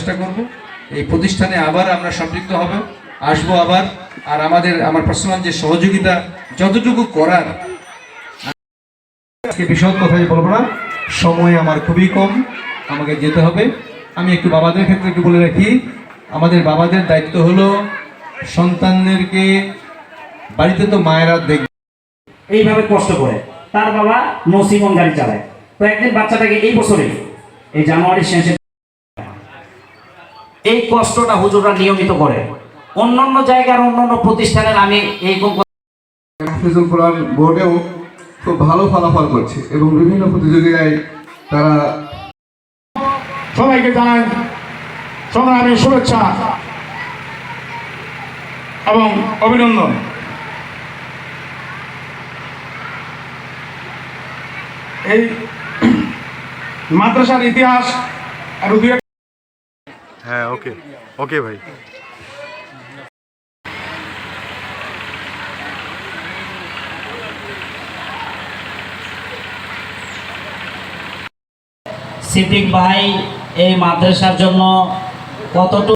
চেষ্টা করব। এই প্রতিষ্ঠানে আবার আমরা সম্পৃক্ত হব, আসবো আবার। আর আমার পার্সোনাল যে সহযোগিতা যতটুকু করার, আজকে বিশদ কথাই বলবো না, সময় আমার খুবই কম, আমাকে যেতে হবে। আমি একটু বাবাদের ক্ষেত্রে একটু বলে রাখি, আমাদের বাবাদের দায়িত্ব হলো সন্তানদেরকে, বাড়িতে তো মায়েরা দেখবে এইভাবে কষ্ট করে, তার বাবা নসিমন গাড়ি চালায়। তো একদিন বাচ্চাটাকে এই বছরে এই জানুয়ারির শেষে এই কষ্টটা হুজুররা নিয়মিত করে। অন্যান্য জায়গার অন্যান্য প্রতিষ্ঠানের আমি এই হাফিজুল কোরআন বোর্ডেও খুব ভালো ফলাফল করছে এবং বিভিন্ন প্রতিযোগিতায় তারা। সবাইকে জানাই সংগ্রামী শুভেচ্ছা এবং অভিনন্দন। এই মাদ্রাসার ইতিহাস আর হ্যাঁ, ওকে ওকে ভাই। সিদ্দিক ভাই এই মাদ্রাসার জন্য কতটুকু